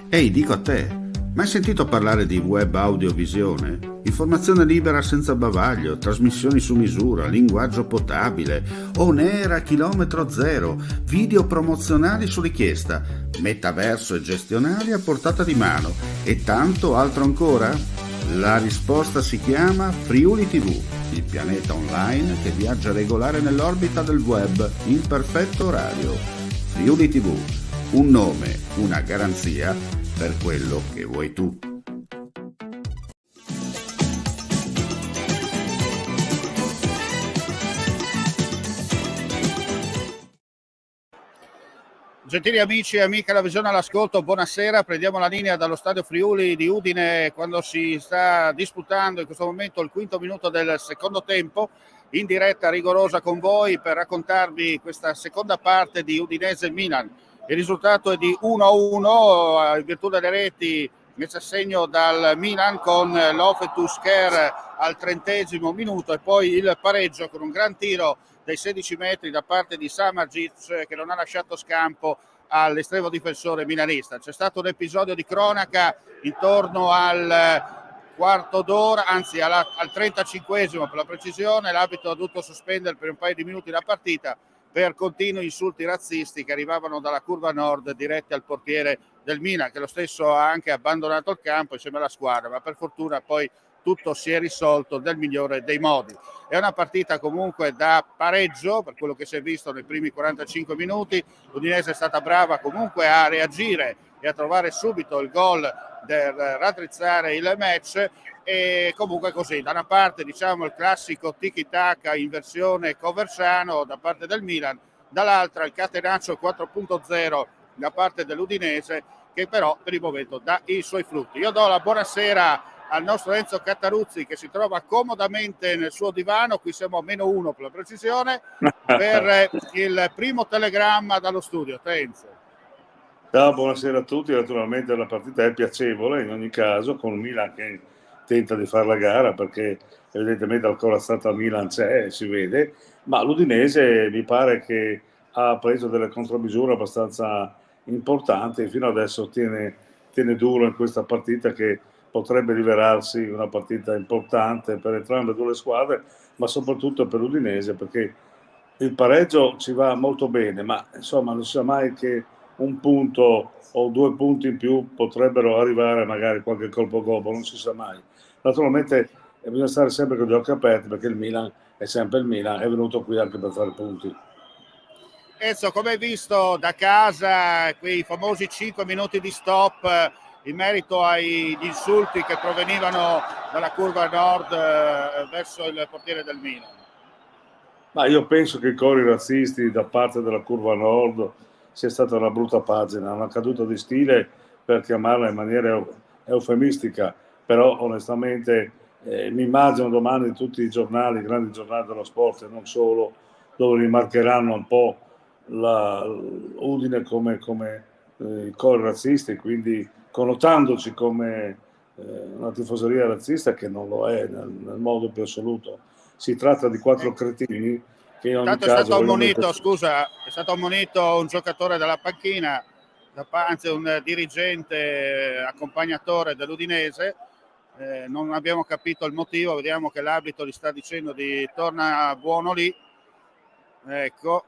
Ehi, dico a te, mai sentito parlare di web audiovisione? Informazione libera senza bavaglio, trasmissioni su misura, linguaggio potabile, on air a chilometro zero, video promozionali su richiesta, metaverso e gestionali a portata di mano e tanto altro ancora? La risposta si chiama Friuli TV, il pianeta online che viaggia regolare nell'orbita del web in perfetto orario. Friuli TV, un nome, una garanzia per quello che vuoi tu. Gentili amici e amiche della visione all'ascolto, buonasera. Prendiamo la linea dallo stadio Friuli di Udine quando si sta disputando in questo momento il quinto minuto del secondo tempo, in diretta rigorosa con voi per raccontarvi questa seconda parte di Udinese-Milan. Il risultato è di 1-1 in virtù delle reti messe a segno dal Milan con Loftus-Cheek al 30° minuto e poi il pareggio con un gran tiro dai 16 metri da parte di Samardzic che non ha lasciato scampo all'estremo difensore milanista. C'è stato un episodio di cronaca intorno al quarto d'ora, anzi al 35° per la precisione. L'arbitro ha dovuto sospendere per un paio di minuti la partita per continui insulti razzisti che arrivavano dalla curva nord diretti al portiere del Milan, che lo stesso ha anche abbandonato il campo insieme alla squadra, ma per fortuna poi tutto si è risolto nel migliore dei modi. È una partita comunque da pareggio per quello che si è visto nei primi 45 minuti. L'Udinese è stata brava comunque a reagire e a trovare subito il gol per raddrizzare il match, e comunque così, da una parte diciamo il classico tiki-taka in versione Coversano da parte del Milan, dall'altra il catenaccio 4.0 da parte dell'Udinese, che però per il momento dà i suoi frutti. Io do la buonasera al nostro Enzo Cattaruzzi che si trova comodamente nel suo divano, qui siamo a -1 per la precisione, per il primo telegramma dallo studio. Enzo. Ciao, buonasera a tutti. Naturalmente la partita è piacevole in ogni caso, con il Milan che tenta di fare la gara perché evidentemente il corazzato al Milan c'è, si vede, ma l'Udinese mi pare che ha preso delle contromisure abbastanza importanti e fino adesso tiene duro in questa partita che potrebbe rivelarsi una partita importante per entrambe le due squadre, ma soprattutto per l'Udinese perché il pareggio ci va molto bene, ma insomma non si sa mai che un punto o 2 punti in più potrebbero arrivare, magari qualche colpo gobbo, non si sa mai. Naturalmente bisogna stare sempre con gli occhi aperti perché il Milan è sempre il Milan, è venuto qui anche per fare punti. Enzo, come hai visto da casa quei famosi 5 minuti di stop in merito agli insulti che provenivano dalla curva nord verso il portiere del Milan? Ma io penso che i cori razzisti da parte della curva nord sia stata una brutta pagina, una caduta di stile per chiamarla in maniera eufemistica, però onestamente mi immagino domani tutti i giornali, i grandi giornali dello sport e non solo, dove rimarcheranno un po' la Udine come i cori razzisti, quindi connotandoci come una tifoseria razzista che non lo è nel modo più assoluto. Si tratta di 4 cretini che in ogni Tanto caso vogliono mettere... è stato ammonito un giocatore della panchina, anzi un dirigente accompagnatore dell'Udinese. Non abbiamo capito il motivo, vediamo che l'arbitro gli sta dicendo di torna buono lì. Ecco,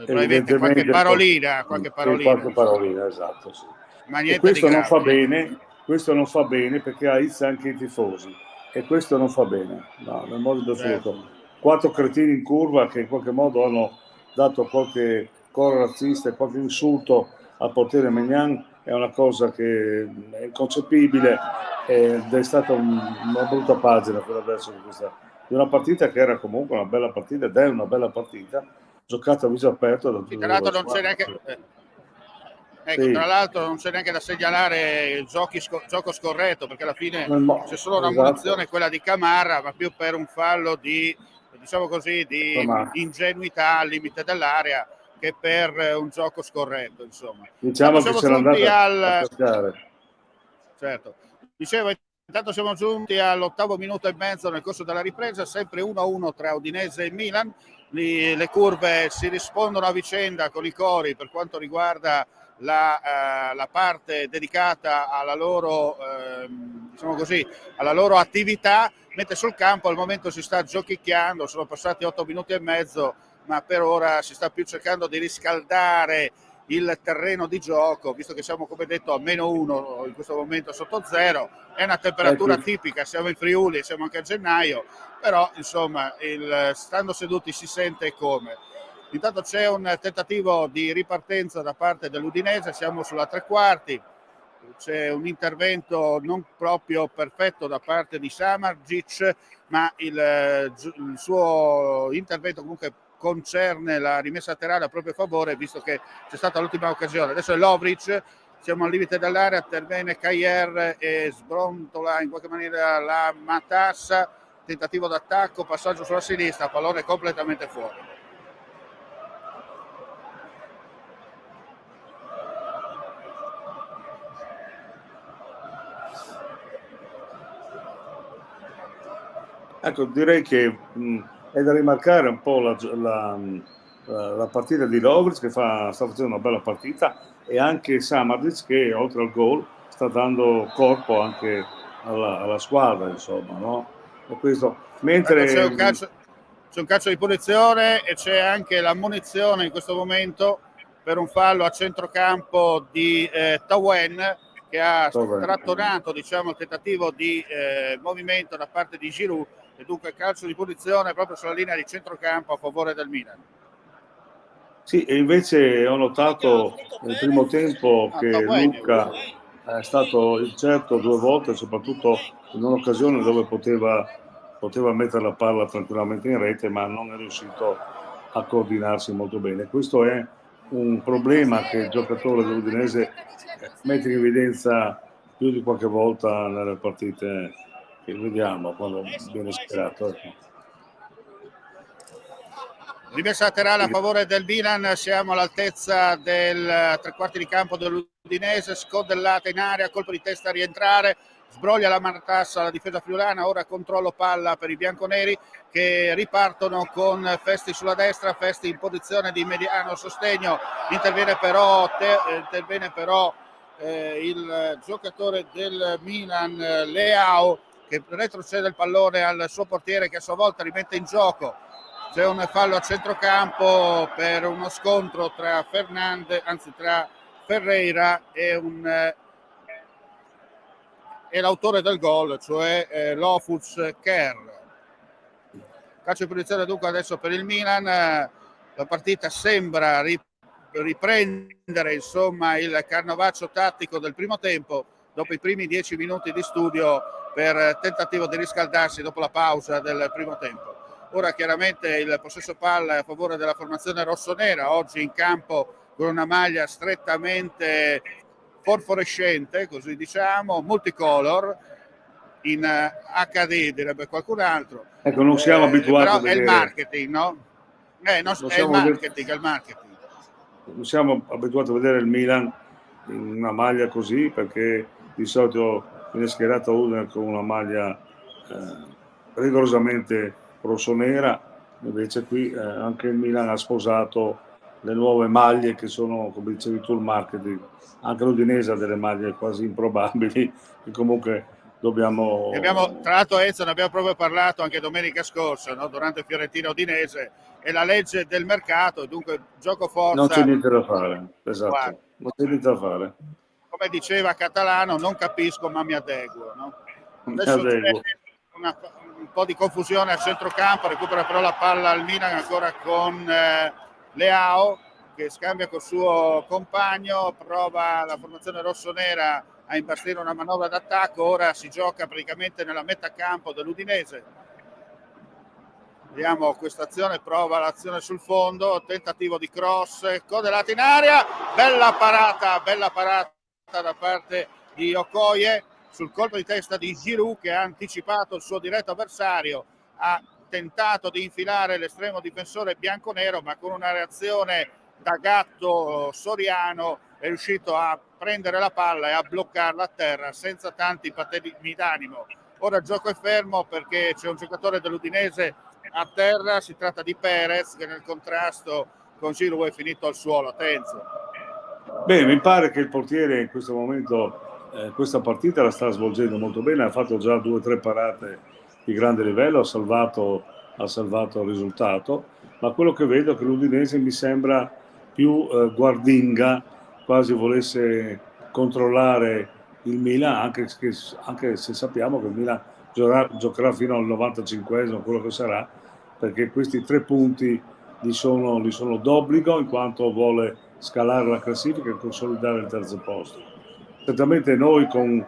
probabilmente qualche parolina, Qualche parolina, esatto, sì. Ma E niente di questo non grave. questo non fa bene perché aizza anche i tifosi e questo non fa bene, no, nel modo assoluto. Certo. 4 cretini in curva che in qualche modo hanno dato qualche coro razzista e qualche insulto al portiere Maignan è una cosa che è inconcepibile ed è stata una brutta pagina per adesso di una partita che era comunque una bella partita ed è una bella partita giocata a viso aperto da tutte Sì, e tra due le l'altro non c'è squadre. neanche, ecco, Sì, tra l'altro non c'è neanche da segnalare il gioco scorretto, perché alla fine c'è solo una esatto, munizione, quella di Camarra, ma più per un fallo di, diciamo così, di insomma, ingenuità al limite dell'area che per un gioco scorretto, insomma. diciamo che Siamo c'era giunti andata a al... pescare. Certo. Dicevo, Intanto siamo giunti all'8° minuto e mezzo nel corso della ripresa, sempre 1-1 tra Udinese e Milan. Le curve si rispondono a vicenda con i cori per quanto riguarda la parte dedicata alla loro, diciamo così, alla loro attività, mentre sul campo al momento si sta giochicchiando, sono passati 8 minuti e mezzo, ma per ora si sta più cercando di riscaldare il terreno di gioco, visto che siamo, come detto, a -1 in questo momento sotto zero. È una temperatura tipica, siamo in Friuli, siamo anche a gennaio, però insomma stando seduti si sente come. Intanto c'è un tentativo di ripartenza da parte dell'Udinese, siamo sulla 3/4, c'è un intervento non proprio perfetto da parte di Samardzic, ma il suo intervento comunque concerne la rimessa laterale a proprio favore, visto che c'è stata l'ultima occasione. Adesso è Lovric, siamo al limite dell'area, interviene Caglier e sbrontola in qualche maniera la matassa, tentativo d'attacco, passaggio sulla sinistra, pallone completamente fuori. Ecco, direi che è da rimarcare un po' la partita di Lovric, che sta facendo una bella partita, e anche Samardzic, che oltre al gol sta dando corpo anche alla squadra, insomma, no? E questo, mentre c'è un calcio di punizione e c'è anche l'ammonizione in questo momento per un fallo a centrocampo di Tawen, che ha strattonato, diciamo, il tentativo di movimento da parte di Giroud, e dunque calcio di punizione proprio sulla linea di centrocampo a favore del Milan. Sì, e invece ho notato nel primo tempo che Luca è stato incerto 2 volte, soprattutto in un'occasione dove poteva mettere la palla tranquillamente in rete, ma non è riuscito a coordinarsi molto bene. Questo è un problema che il giocatore dell'Udinese mette in evidenza più di qualche volta nelle partite che vediamo quando viene schierato. Rimessa laterale a favore del Milan, siamo all'altezza del 3/4 di campo dell'Udinese, scodellata in aria, colpo di testa a rientrare, sbroglia la matassa la difesa friulana, ora controllo palla per i bianconeri che ripartono con Festi sulla destra, Festi in posizione di mediano sostegno, interviene però il giocatore del Milan, Leao, che retrocede il pallone al suo portiere che a sua volta rimette in gioco. C'è un fallo a centrocampo per uno scontro tra Ferreira e l'autore del gol, cioè Lofus Kerr. Calcio di punizione dunque adesso per il Milan. La partita sembra riprendere, insomma, il carnovaccio tattico del primo tempo dopo i primi 10 minuti di studio per tentativo di riscaldarsi dopo la pausa del primo tempo. Ora chiaramente il possesso palla è a favore della formazione rossonera, oggi in campo con una maglia strettamente fosforescente, così diciamo, multicolor, in HD direbbe qualcun altro. Ecco, non siamo abituati però a vedere... è il marketing, no? È il marketing. Non siamo abituati a vedere il Milan in una maglia così, perché di solito viene schierato Udine con una maglia rigorosamente rossonera, invece qui anche il Milan ha sposato le nuove maglie che sono, come dicevi tu, il marketing. Anche l'Udinese ha delle maglie quasi improbabili che comunque dobbiamo... Tra l'altro, Enzo, ne abbiamo proprio parlato anche domenica scorsa, no? Durante Fiorentina Udinese, è la legge del mercato, dunque gioco forza. Non c'è niente da fare, esatto, non c'è niente da fare. Come diceva Catalano, non capisco ma mi adeguo, no? Adesso c'è un po' di confusione a centrocampo, recupera però la palla al Milan ancora con Leao, che scambia col suo compagno, prova la formazione rossonera a imbastire una manovra d'attacco, ora si gioca praticamente nella metà campo dell'Udinese. Vediamo questa azione, prova l'azione sul fondo, tentativo di cross, codellata in aria, bella parata da parte di Okoye sul colpo di testa di Giroud, che ha anticipato il suo diretto avversario, ha tentato di infilare l'estremo difensore bianconero, ma con una reazione da gatto Soriano è riuscito a prendere la palla e a bloccarla a terra senza tanti patemi d'animo. Ora il gioco è fermo perché c'è un giocatore dell'Udinese a terra, si tratta di Perez che nel contrasto con Giroud è finito al suolo. Tenzo. Bene, mi pare che il portiere in questo momento, questa partita la sta svolgendo molto bene, ha fatto già 2 o 3 parate di grande livello, ha salvato il risultato, ma quello che vedo è che l'Udinese mi sembra più guardinga, quasi volesse controllare il Milan, anche se sappiamo che il Milan giocherà fino al 95esimo, quello che sarà, perché questi 3 punti gli sono d'obbligo in quanto vuole scalare la classifica e consolidare il terzo posto. Certamente noi con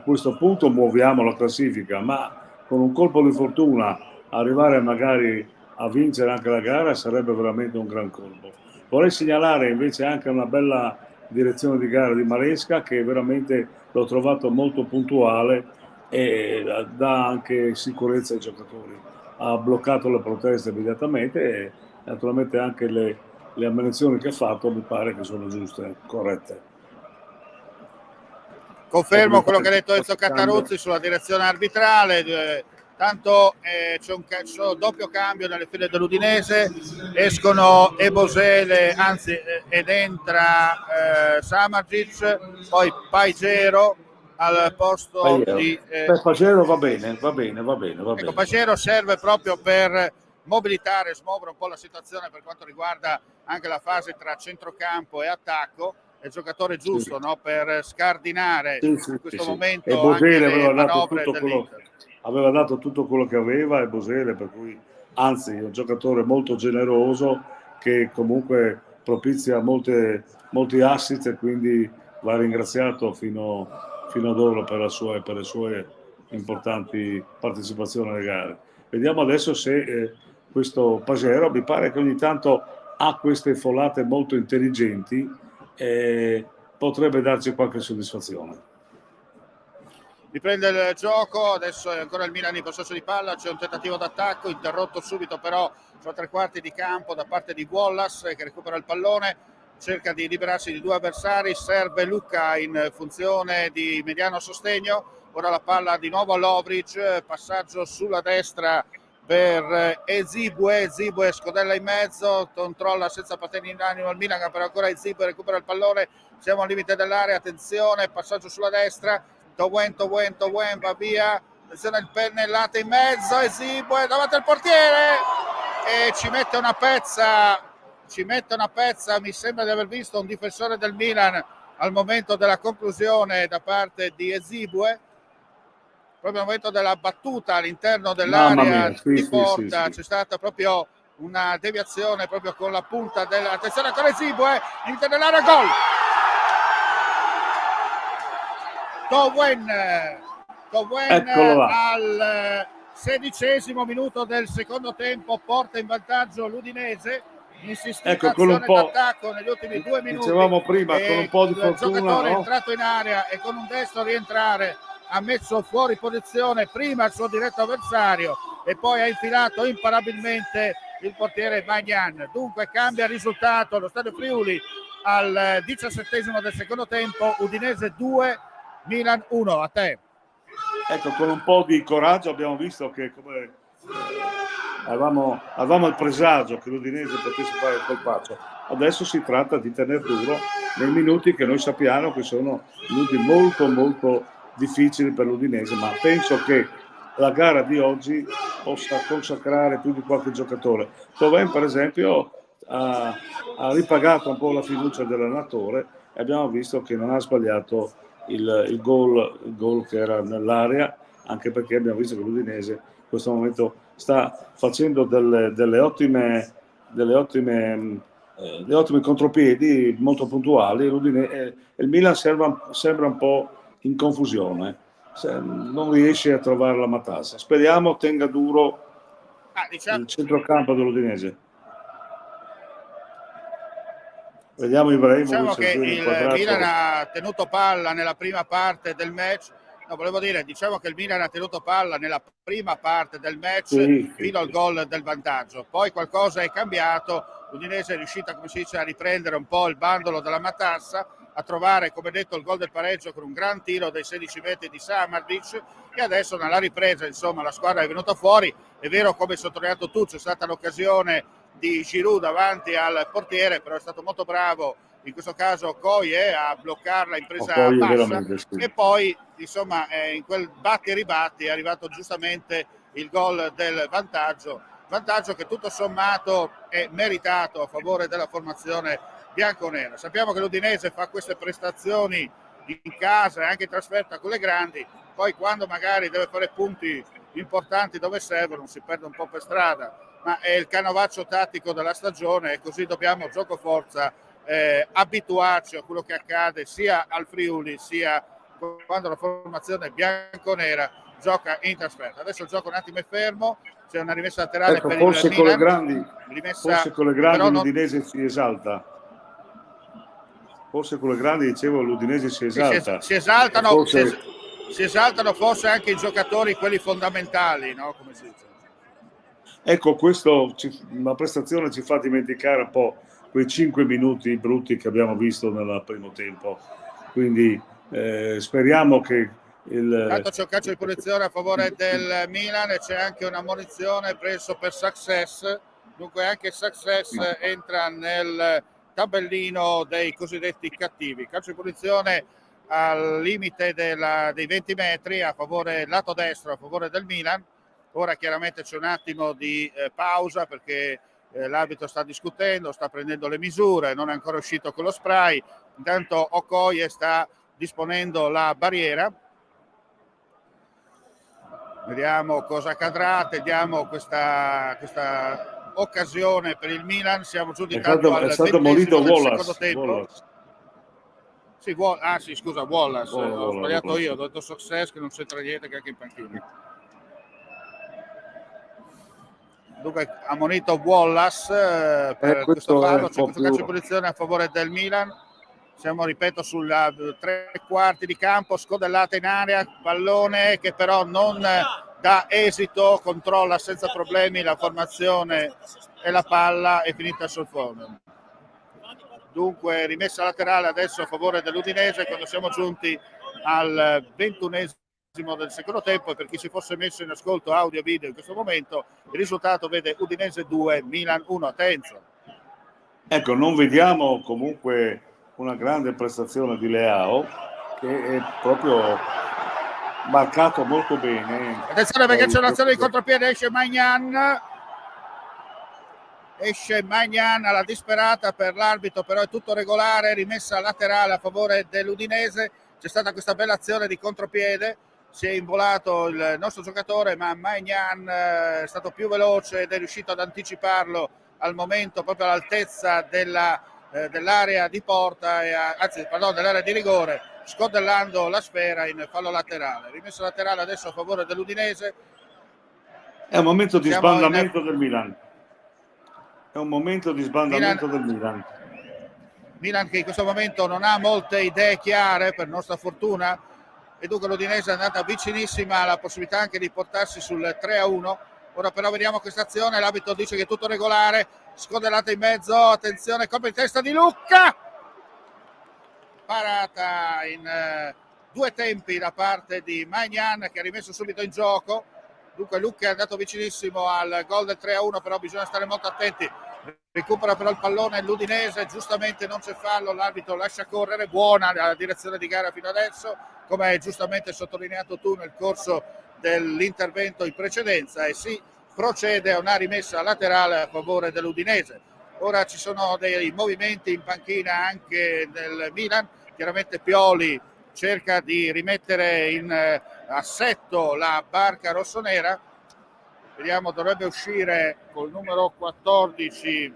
questo punto muoviamo la classifica, ma con un colpo di fortuna arrivare magari a vincere anche la gara sarebbe veramente un gran colpo. Vorrei segnalare invece anche una bella direzione di gara di Maresca, che veramente l'ho trovato molto puntuale e dà anche sicurezza ai giocatori. Ha bloccato le proteste immediatamente e naturalmente anche le ammonizioni che ha fatto mi pare che sono giuste, corrette. Confermo quello che ha detto Enzo Cattaruzzi sulla direzione arbitrale. Tanto c'è un doppio cambio nelle file dell'Udinese, escono Ebosele, anzi ed entra Samardzic, poi Paigero al posto di Pagero va bene. Ecco, Pagero serve proprio per mobilitare, smuovere un po' la situazione per quanto riguarda anche la fase tra centrocampo e attacco. È il giocatore giusto, no? Per scardinare in questo momento e Bosele anche le manovre dell'Inter. Aveva dato tutto quello che aveva e Bosele, per cui anzi è un giocatore molto generoso che comunque propizia molti assist e quindi va ringraziato fino ad ora per le sue importanti partecipazioni alle gare. Vediamo adesso se questo Pagero mi pare che ogni tanto ha queste folate molto intelligenti e potrebbe darci qualche soddisfazione. Riprende il gioco, adesso è ancora il Milan in possesso di palla, c'è un tentativo d'attacco interrotto subito però sulla 3/4 di campo da parte di Wallace che recupera il pallone, cerca di liberarsi di 2 avversari, serve Luca in funzione di mediano sostegno, ora la palla di nuovo a Lovric, passaggio sulla destra per Ezibue scodella in mezzo, controlla senza pateni in animo il Milan, però ancora Ezibue recupera il pallone, siamo al limite dell'area, attenzione, passaggio sulla destra, Thauvin va via, attenzione il pennellate in mezzo, Ezibue davanti al portiere e ci mette una pezza, mi sembra di aver visto un difensore del Milan al momento della conclusione da parte di Ezibue, proprio al momento della battuta all'interno dell'area di porta, c'è stata proprio una deviazione proprio con la punta attenzione con Ezibue, all'interno dell'area, gol! Thauvin al 16° minuto del secondo tempo porta in vantaggio l'Udinese, insistita azione d'attacco negli ultimi 2 minuti, dicevamo prima, con un po' di fortuna, il giocatore è entrato in area e con un destro rientrare ha messo fuori posizione prima il suo diretto avversario e poi ha infilato imparabilmente il portiere Magnan. Dunque cambia il risultato allo Stadio Friuli al 17° del secondo tempo, Udinese 2 Milan 1. A te. Ecco, con un po' di coraggio abbiamo visto che come avevamo il presagio che l'Udinese potesse fare il colpaccio. Adesso si tratta di tenere duro nei minuti che noi sappiamo che sono minuti molto molto difficili per l'Udinese, ma penso che la gara di oggi possa consacrare più di qualche giocatore. Thauvin per esempio ha ripagato un po' la fiducia dell'allenatore e abbiamo visto che non ha sbagliato il gol che era nell'area, anche perché abbiamo visto che l'Udinese in questo momento sta facendo delle ottime contropiedi molto puntuali. Il Milan sembra un po' in confusione, non riesce a trovare la matassa. Speriamo tenga duro il centrocampo dell'Udinese. Vediamo Ibrahimovic. Diciamo che il Milan ha tenuto palla nella prima parte del match, No, volevo dire, diciamo che il Milan ha tenuto palla nella prima parte del match fino al gol del vantaggio, poi qualcosa è cambiato, l'Udinese è riuscita, come si dice, a riprendere un po' il bandolo della matassa, a trovare, come detto, il gol del pareggio con un gran tiro dai 16 metri di Samardžić, e adesso nella ripresa, insomma, la squadra è venuta fuori. È vero, come sottolineato tu, c'è stata l'occasione di Giroud davanti al portiere, però è stato molto bravo in questo caso Okoye a bloccarla in presa bassa, sì. E poi insomma in quel batti e ribatti è arrivato giustamente il gol del vantaggio che tutto sommato è meritato a favore della formazione bianconera. Sappiamo che l'Udinese fa queste prestazioni in casa e anche in trasferta con le grandi, poi quando magari deve fare punti importanti dove servono si perde un po' per strada, ma è il canovaccio tattico della stagione e così dobbiamo gioco forza abituarci a quello che accade sia al Friuli sia quando la formazione bianconera gioca in trasferta. Adesso il gioco un attimo è fermo, c'è una rimessa laterale, ecco, per forse il Milan. Forse con le grandi l'Udinese si esalta. Forse con le grandi, dicevo, l'Udinese si esalta. Si esaltano, forse... si esaltano forse anche i giocatori, quelli fondamentali, no? Come si dice. Ecco, la prestazione ci fa dimenticare un po' quei 5 minuti brutti che abbiamo visto nel primo tempo. Quindi speriamo che Tanto c'è un calcio di punizione a favore del Milan e c'è anche una munizione preso per Success, dunque anche Success entra nel tabellino dei cosiddetti cattivi. Calcio di punizione al limite dei 20 metri a favore, lato destro, a favore del Milan. Ora chiaramente c'è un attimo di pausa perché l'arbitro sta discutendo, sta prendendo le misure, non è ancora uscito con lo spray. Intanto Okoye sta disponendo la barriera. Vediamo cosa accadrà, teniamo questa occasione per il Milan. Siamo giunti tanto al 20° del secondo tempo. Sì, scusa, Wallace, ho sbagliato io, ho detto Success che non c'entra niente, che anche in panchina. Dunque ammonito Wallace per questo fallo, c'è questo calcio di punizione a favore del Milan. Siamo, ripeto, sulla 3/4 di campo, scodellata in area, pallone che però non dà esito, controlla senza problemi la formazione e la palla è finita sul fondo. Dunque rimessa laterale adesso a favore dell'Udinese quando siamo giunti al 21° del secondo tempo, e per chi si fosse messo in ascolto audio e video in questo momento il risultato vede Udinese 2, Milan 1. Tenzo. Ecco, non vediamo comunque una grande prestazione di Leao, che è proprio marcato molto bene. Attenzione perché c'è un'azione di contropiede, esce Magnan alla disperata per l'arbitro, però è tutto regolare, rimessa laterale a favore dell'Udinese. C'è stata questa bella azione di contropiede, si è involato il nostro giocatore, ma Magnan è stato più veloce ed è riuscito ad anticiparlo al momento, proprio all'altezza dell'area di porta, dell'area di rigore, scodellando la sfera in fallo laterale. Rimessa laterale adesso a favore dell'Udinese. È un momento di sbandamento del Milan. È un momento di sbandamento del Milan. Milan che in questo momento non ha molte idee chiare, per nostra fortuna, e dunque l'Udinese è andata vicinissima alla possibilità anche di portarsi sul 3-1. Ora però vediamo questa azione, l'arbitro dice che è tutto regolare, scodellata in mezzo, attenzione, colpo in testa di Lucca, parata in 2 tempi da parte di Magnan che ha rimesso subito in gioco. Dunque Lucca è andato vicinissimo al gol del 3-1, però bisogna stare molto attenti. Recupera però il pallone l'Udinese, giustamente non c'è fallo, l'arbitro lascia correre, buona la direzione di gara fino adesso, come hai giustamente sottolineato tu nel corso dell'intervento in precedenza, e si procede a una rimessa laterale a favore dell'Udinese. Ora ci sono dei movimenti in panchina anche del Milan, chiaramente Pioli cerca di rimettere in assetto la barca rossonera. Vediamo, dovrebbe uscire col numero 14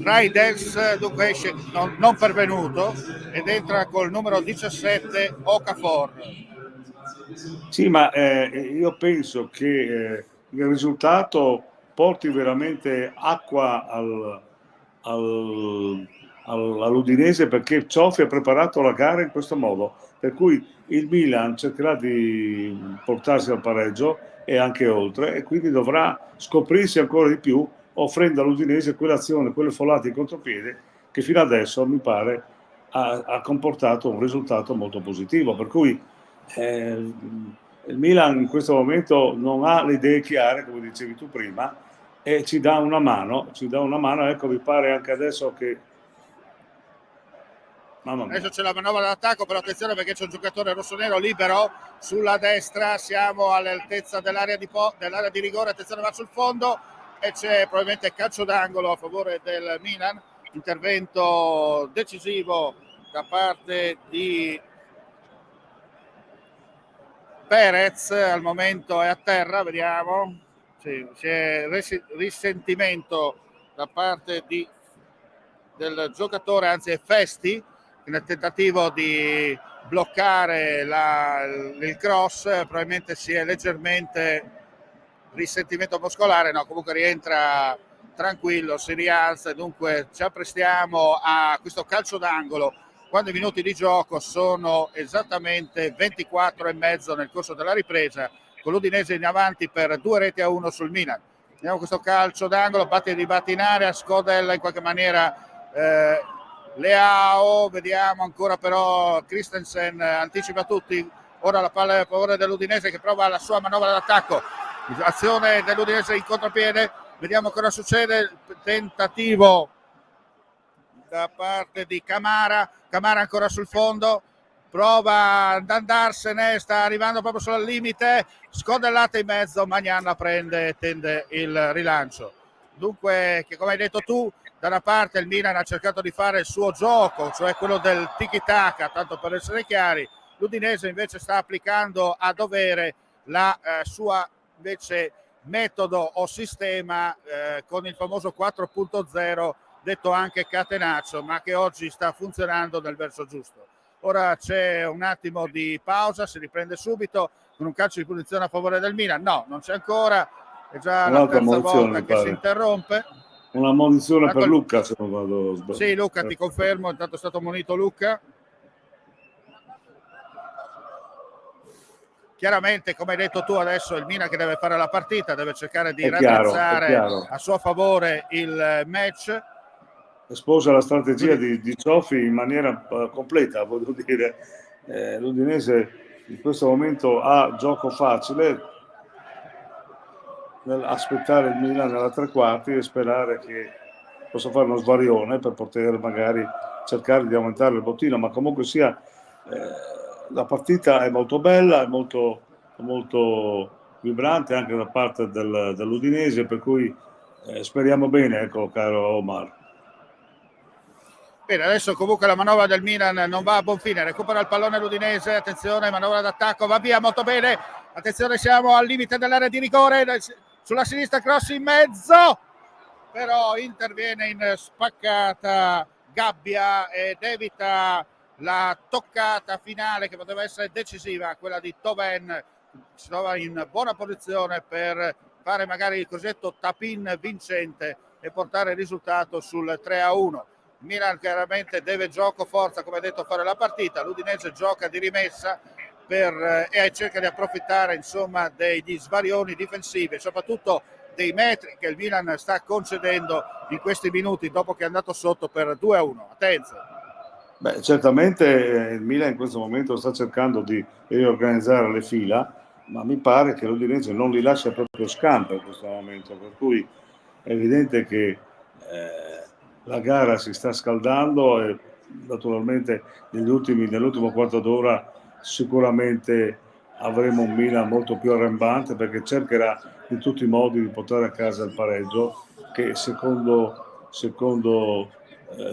Raiders, dunque esce non pervenuto, ed entra col numero 17 Okafor. Sì, ma io penso che il risultato porti veramente acqua all'Udinese, perché Cioffi ha preparato la gara in questo modo, per cui il Milan cercherà di portarsi al pareggio e anche oltre, e quindi dovrà scoprirsi ancora di più, offrendo all'Udinese quell'azione, quelle folate in contropiede che fino adesso mi pare ha comportato un risultato molto positivo, per cui il Milan in questo momento non ha le idee chiare, come dicevi tu prima, e ci dà una mano, ecco, mi pare anche adesso che... Mamma mia. Adesso c'è la manovra d'attacco, però attenzione perché c'è un giocatore rossonero libero sulla destra, siamo all'altezza dell'area di rigore, attenzione va sul fondo e c'è probabilmente calcio d'angolo a favore del Milan, intervento decisivo da parte di Perez, al momento è a terra, vediamo, sì, c'è risentimento da parte del giocatore, anzi è Festi, nel tentativo di bloccare il cross, probabilmente si è leggermente risentimento muscolare, no, comunque rientra tranquillo, si rialza e dunque ci apprestiamo a questo calcio d'angolo quando i minuti di gioco sono esattamente 24 e mezzo nel corso della ripresa, con l'Udinese in avanti per 2-1 sul Milan. Vediamo questo calcio d'angolo, batte in area, Scodella in qualche maniera Leao, vediamo ancora però Christensen anticipa tutti, ora la palla a favore dell'Udinese che prova la sua manovra d'attacco, azione dell'Udinese in contropiede, vediamo cosa succede, tentativo da parte di Camara ancora sul fondo, prova ad andarsene, sta arrivando proprio sul limite, scodellata in mezzo, Magnana prende e tende il rilancio. Dunque, che come hai detto tu, da una parte il Milan ha cercato di fare il suo gioco, cioè quello del tiki-taka, tanto per essere chiari, l'Udinese invece sta applicando a dovere la sua invece metodo o sistema con il famoso 4.0, detto anche catenaccio, ma che oggi sta funzionando nel verso giusto. Ora c'è un attimo di pausa, si riprende subito con un calcio di punizione a favore del Milan. No, non c'è ancora, è già la terza volta che si interrompe. Una munizione per Luca, se non vado sbagliato. Sì, Luca, ti confermo, intanto è stato munito Luca. Chiaramente, come hai detto tu, adesso il Milan che deve fare la partita, deve cercare di raddrizzare a suo favore il match. Sposa la strategia di Cioffi in maniera completa, voglio dire, l'Udinese in questo momento ha gioco facile, aspettare il Milan nella tre quarti e sperare che possa fare uno svarione per poter magari cercare di aumentare il bottino, ma comunque sia la partita è molto bella, è molto, molto vibrante anche da parte dell'Udinese, per cui speriamo bene, ecco, caro Omar. Bene, adesso comunque la manovra del Milan non va a buon fine, recupera il pallone l'Udinese, attenzione, manovra d'attacco, va via molto bene, attenzione, siamo al limite dell'area di rigore, sulla sinistra cross in mezzo, però interviene in spaccata Gabbia ed evita la toccata finale che poteva essere decisiva, quella di Thauvin, si trova in buona posizione per fare magari il cosiddetto tap-in vincente e portare il risultato sul 3-1. Milan chiaramente deve gioco forza, come detto, fare la partita, l'Udinese gioca di rimessa e cerca di approfittare insomma degli svarioni difensivi, soprattutto dei metri che il Milan sta concedendo in questi minuti dopo che è andato sotto per 2-1. Attenzione. Beh, certamente il Milan in questo momento sta cercando di riorganizzare le fila, ma mi pare che l'Udinese non li lascia proprio scampo in questo momento, per cui è evidente che la gara si sta scaldando e naturalmente nell'ultimo quarto d'ora sicuramente avremo un Milan molto più arrembante, perché cercherà in tutti i modi di portare a casa il pareggio, che secondo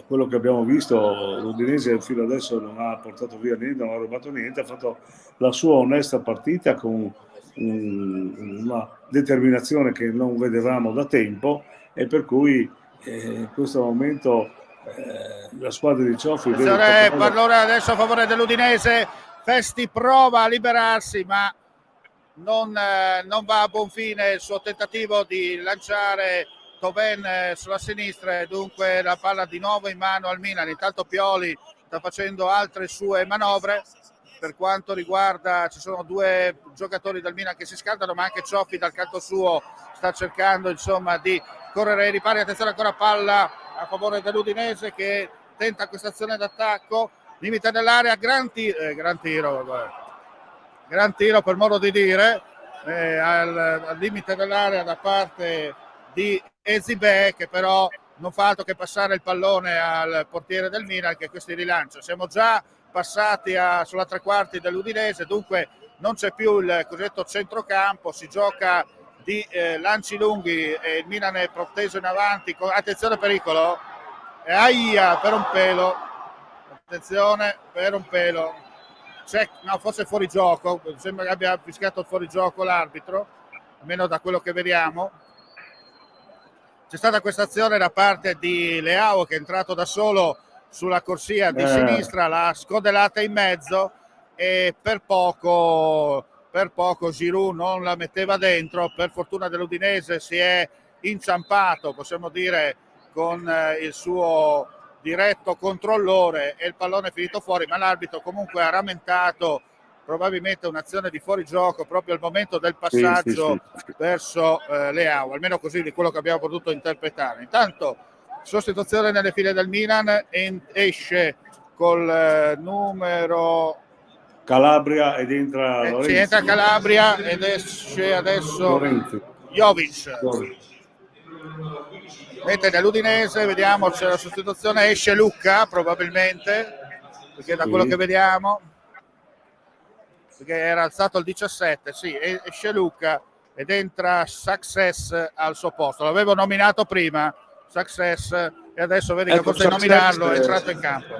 quello che abbiamo visto l'Udinese fino adesso non ha portato via niente, non ha rubato niente, ha fatto la sua onesta partita con una determinazione che non vedevamo da tempo, e per cui in questo momento la squadra di Cioffi deve pallone adesso a favore dell'Udinese, Festi prova a liberarsi ma non va a buon fine il suo tentativo di lanciare Toven sulla sinistra, e dunque la palla di nuovo in mano al Milan. Intanto Pioli sta facendo altre sue manovre. Per quanto riguarda, ci sono due giocatori del Milan che si scaldano, ma anche Cioffi dal canto suo sta cercando insomma di correre ai ripari. Attenzione, ancora palla a favore dell'Udinese che tenta questa azione d'attacco, limite nell'area, gran tiro per modo di dire, al limite dell'area da parte di Ezibè, che però non fa altro che passare il pallone al portiere del Milan, che questi rilancia. Siamo già passati sulla tre quarti dell'Udinese, dunque non c'è più il cosiddetto centrocampo, si gioca di lanci lunghi e il Milan è proteso in avanti. Attenzione, pericolo, aia, per un pelo, attenzione, per un pelo, no, forse fuori gioco, sembra che abbia fischiato il fuorigioco l'arbitro, almeno da quello che vediamo. C'è stata questa azione da parte di Leao, che è entrato da solo sulla corsia di sinistra, l'ha scodellata in mezzo e per poco Giroud non la metteva dentro. Per fortuna dell'Udinese si è inciampato, possiamo dire, con il suo diretto controllore e il pallone è finito fuori, ma l'arbitro comunque ha rammentato probabilmente un'azione di fuorigioco proprio al momento del passaggio verso Leao, almeno così di quello che abbiamo potuto interpretare. Intanto sostituzione nelle file del Milan, esce col numero Calabria ed entra Lorenzi. Sì, entra Calabria ed esce adesso Jovic. Mentre dall'Udinese vediamo c'è la sostituzione, esce Lucca probabilmente, perché da quello che vediamo, perché era alzato il 17, sì, esce Lucca ed entra Success al suo posto. L'avevo nominato prima Success e adesso vedi che forse nominarlo è entrato in campo.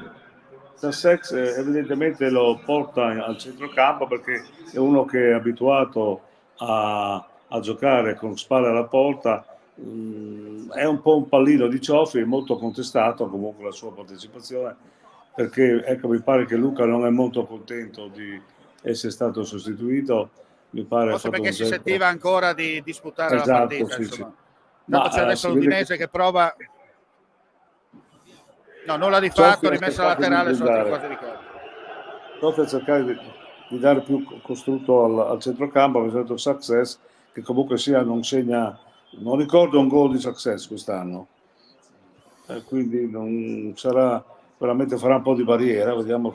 Success evidentemente lo porta al centrocampo perché è uno che è abituato a giocare con spalle alla porta. È un po' un pallino di Cioffi, è molto contestato comunque la sua partecipazione, perché ecco, mi pare che Luca non è molto contento di essere stato sostituito, mi pare. Forse perché si sentiva ancora di disputare la partita, sì, insomma. Sì. Tanto c'è adesso l'Udinese che prova, no, nulla di fatto, rimessa laterale sulla tre quarti di campo. Proprio a cercare di dare più costrutto al centrocampo, per esempio Success, che comunque sia non segna, non ricordo un gol di Success quest'anno, quindi non sarà, veramente farà un po' di barriera, vediamo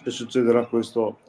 se succederà questo.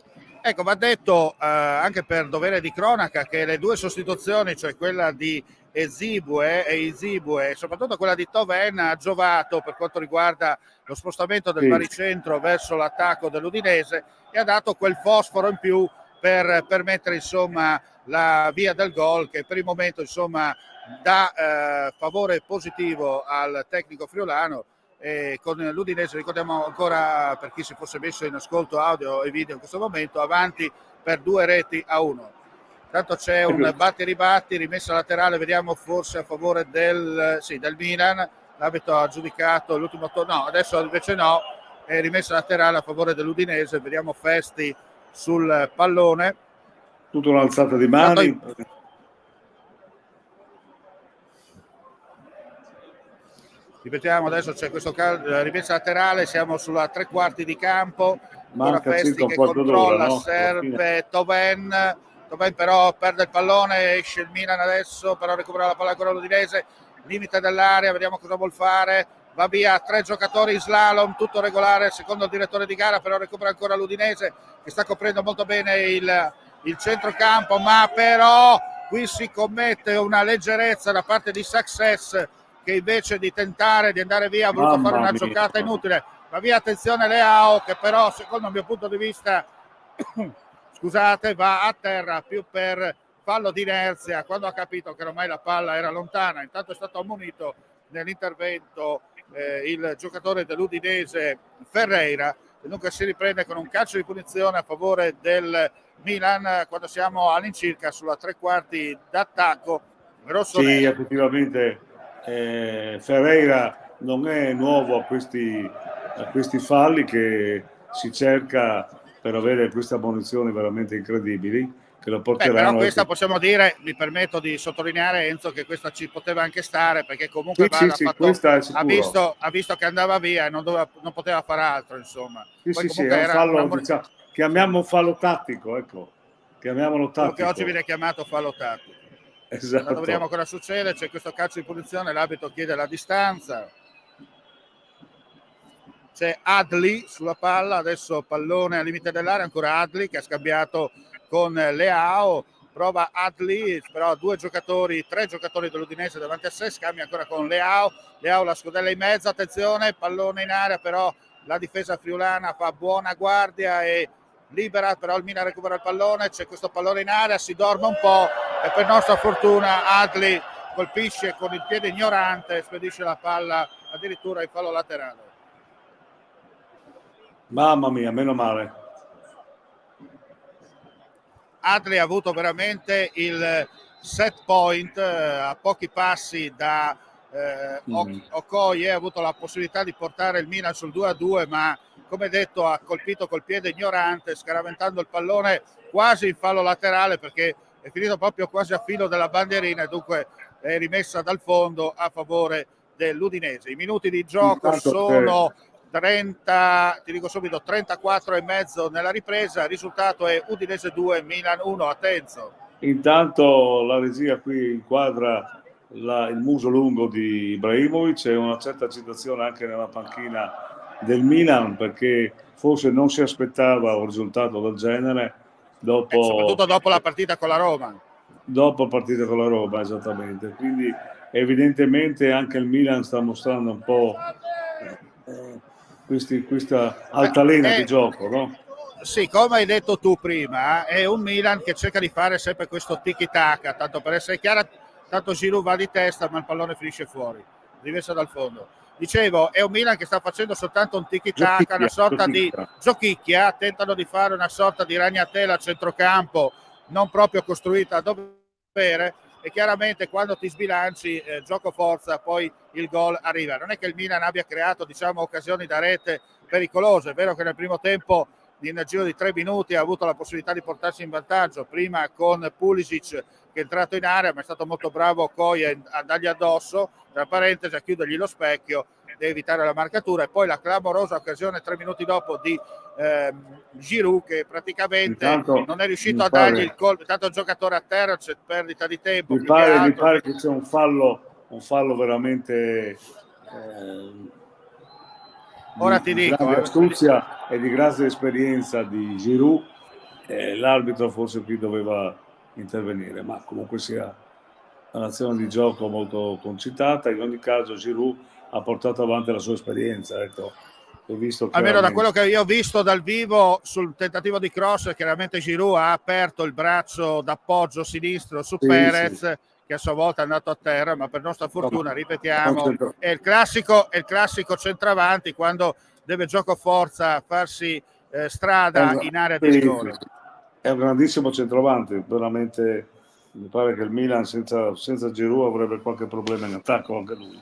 Ecco, va detto anche per dovere di cronaca che le due sostituzioni, cioè quella di Ezibue e soprattutto quella di Toven, ha giovato per quanto riguarda lo spostamento del baricentro verso l'attacco dell'Udinese e ha dato quel fosforo in più per permettere insomma la via del gol, che per il momento insomma dà favore positivo al tecnico friulano. E con l'Udinese, ricordiamo ancora per chi si fosse messo in ascolto audio e video in questo momento, avanti per 2-1. Tanto c'è un batti-ribatti, rimessa laterale, vediamo forse a favore del Milan. L'arbitro ha giudicato l'ultimo torno, no, adesso invece no, è rimessa laterale a favore dell'Udinese. Vediamo Festi sul pallone. Tutta un'alzata di mani. Ripetiamo, adesso c'è questo rimessa laterale, siamo sulla tre quarti di campo. Ora Festi che controlla, no? Serve Toven però perde il pallone, esce il Milan adesso, però recupera la palla ancora l'Udinese, limite dell'area, vediamo cosa vuol fare, va via 3 giocatori in slalom, tutto regolare secondo il direttore di gara, però recupera ancora l'Udinese che sta coprendo molto bene il centrocampo, ma però qui si commette una leggerezza da parte di Success, che invece di tentare di andare via ha voluto fare una giocata inutile. Va via, attenzione Leao, che però secondo il mio punto di vista scusate, va a terra più per fallo di inerzia, quando ha capito che ormai la palla era lontana. Intanto è stato ammonito nell'intervento il giocatore dell'Udinese Ferreira, e dunque si riprende con un calcio di punizione a favore del Milan quando siamo all'incirca sulla tre quarti d'attacco rossonero. Sì, effettivamente Ferreira non è nuovo a questi falli che si cerca per avere queste ammonizioni veramente incredibili, che lo Però porteranno. questa possiamo dire, mi permetto di sottolineare, Enzo, che questa ci poteva anche stare, perché comunque Sì, Bala questa è sicuro. ha visto che andava via e non poteva fare altro, insomma. Poi Sì, è comunque un era fallo, diciamo, chiamiamo un fallo tattico, ecco, chiamiamolo quello che oggi tattico. viene chiamato fallo tattico. Adesso Esatto. vediamo cosa succede, c'è questo calcio di punizione, l'arbitro chiede la distanza. C'è Adli sulla palla, adesso pallone al limite dell'area, ancora Adli che ha scambiato con Leao, prova Adli, però tre giocatori dell'Udinese davanti a sé, scambia ancora con Leao, la scodella in mezzo, attenzione, pallone in area, però la difesa friulana fa buona guardia e libera, però il Milan recupera il pallone, c'è questo pallone in area, si dorme un po' e per nostra fortuna Adli colpisce con il piede ignorante, spedisce la palla addirittura in fallo laterale. Mamma mia, meno male. Adli ha avuto veramente il set point a pochi passi da Okoye, ha avuto la possibilità di portare il Milan sul 2-2, ma come detto ha colpito col piede ignorante, scaraventando il pallone quasi in fallo laterale, perché è finito proprio quasi a filo della bandierina e dunque è rimessa dal fondo a favore dell'Udinese. I minuti di gioco sono 30, ti dico subito, 34 e mezzo nella ripresa, il risultato è Udinese 2, Milan 1, a Tenzo. Intanto la regia qui inquadra il muso lungo di Ibrahimovic e una certa agitazione anche nella panchina del Milan, perché forse non si aspettava un risultato del genere Soprattutto dopo la partita con la Roma. Dopo la partita con la Roma, esattamente. Quindi evidentemente anche il Milan sta mostrando un po' questa altalena di gioco, no? Sì, come hai detto tu prima, è un Milan che cerca di fare sempre questo tiki-taka, tanto per essere chiara, tanto Giroud va di testa ma il pallone finisce fuori, rimessa dal fondo. Dicevo, è un Milan che sta facendo soltanto un tiki-taka, una sorta di giochicchia, tentano di fare una sorta di ragnatela a centrocampo, non proprio costruita a dovere, e chiaramente quando ti sbilanci, gioco forza, poi il gol arriva. Non è che il Milan abbia creato, diciamo, occasioni da rete pericolose, è vero che nel primo tempo in giro di 3 minuti ha avuto la possibilità di portarsi in vantaggio, prima con Pulisic che è entrato in area, ma è stato molto bravo Koye a dargli addosso, tra parentesi a chiudergli lo specchio e evitare la marcatura, e poi la clamorosa occasione 3 minuti dopo di Giroud che praticamente non è riuscito a dargli il colpo, tanto il giocatore a terra, c'è perdita di tempo. Mi pare che c'è un fallo veramente ora ti dico, grande astuzia e di grande esperienza di Giroud, l'arbitro forse qui doveva intervenire, ma comunque sia un'azione di gioco molto concitata. In ogni caso Giroud ha portato avanti la sua esperienza, ecco. Visto almeno da quello che io ho visto dal vivo sul tentativo di cross, chiaramente Giroud ha aperto il braccio d'appoggio sinistro su Perez, sì, che a sua volta è andato a terra, ma per nostra fortuna, ripetiamo, è il classico centravanti quando deve gioco forza farsi strada in area di rigore. Sì. È un grandissimo centravanti, veramente. Mi pare che il Milan senza Giroud avrebbe qualche problema in attacco anche lui,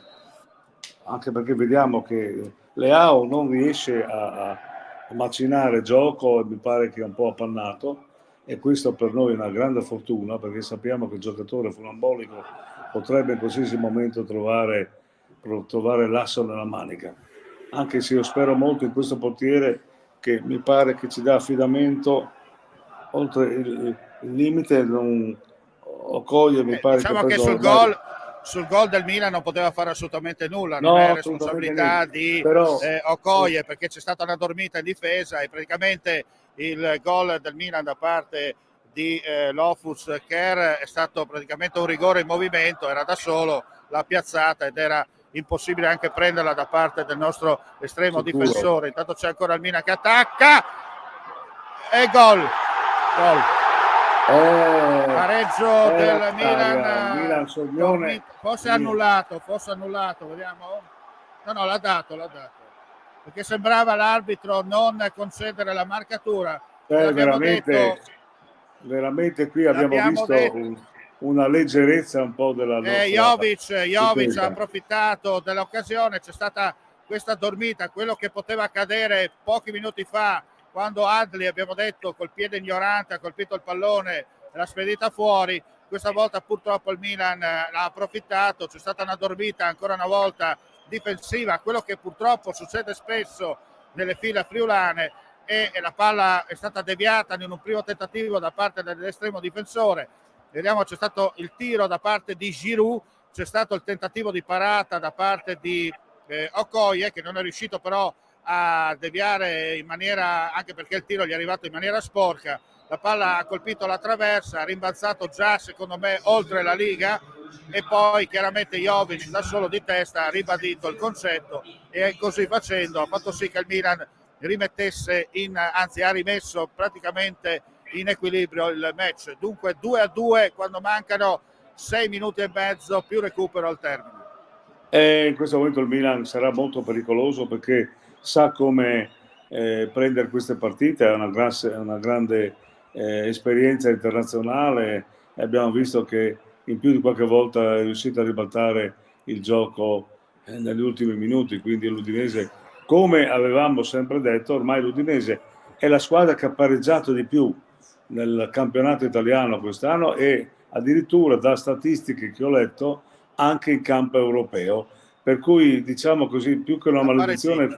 anche perché vediamo che Leao non riesce a macinare gioco e mi pare che è un po' appannato, e questo per noi è una grande fortuna, perché sappiamo che il giocatore funambolico potrebbe in qualsiasi momento trovare l'asso nella manica, anche se io spero molto in questo portiere che mi pare che ci dà affidamento oltre il limite. Okoye mi pare diciamo che sul gol del Milan non poteva fare assolutamente nulla, non è responsabilità di Okoye, perché c'è stata una dormita in difesa e praticamente il gol del Milan da parte di Lofus Kerr è stato praticamente un rigore in movimento, era da solo, l'ha piazzata ed era impossibile anche prenderla da parte del nostro estremo difensore. Intanto c'è ancora il Milan che attacca e gol. Pareggio del Milan, forse annullato, vediamo. No, l'ha dato, perché sembrava l'arbitro non concedere la marcatura. Veramente qui abbiamo visto una leggerezza un po' della nostra Jovic ha approfittato dell'occasione, c'è stata questa dormita, quello che poteva accadere pochi minuti fa quando Adli, abbiamo detto, col piede ignorante ha colpito il pallone l'ha spedita fuori. Questa volta purtroppo il Milan l'ha approfittato, c'è stata una dormita ancora una volta difensiva, quello che purtroppo succede spesso nelle file friulane, e la palla è stata deviata in un primo tentativo da parte dell'estremo difensore. Vediamo, c'è stato il tiro da parte di Giroud, c'è stato il tentativo di parata da parte di Okoye, che non è riuscito però a deviare in maniera, anche perché il tiro gli è arrivato in maniera sporca. La palla ha colpito la traversa, ha rimbalzato già secondo me oltre la Liga, e poi chiaramente Jovic da solo di testa ha ribadito il concetto, e così facendo ha fatto sì che il Milan rimettesse anzi ha rimesso praticamente in equilibrio il match. Dunque 2-2 quando mancano 6 minuti e mezzo più recupero al termine. In questo momento il Milan sarà molto pericoloso perché sa come prendere queste partite, è una grande esperienza internazionale, e abbiamo visto che in più di qualche volta è riuscito a ribaltare il gioco negli ultimi minuti, quindi l'Udinese, come avevamo sempre detto, ormai l'Udinese è la squadra che ha pareggiato di più nel campionato italiano quest'anno, e addirittura da statistiche che ho letto anche in campo europeo, per cui diciamo così, più che una maledizione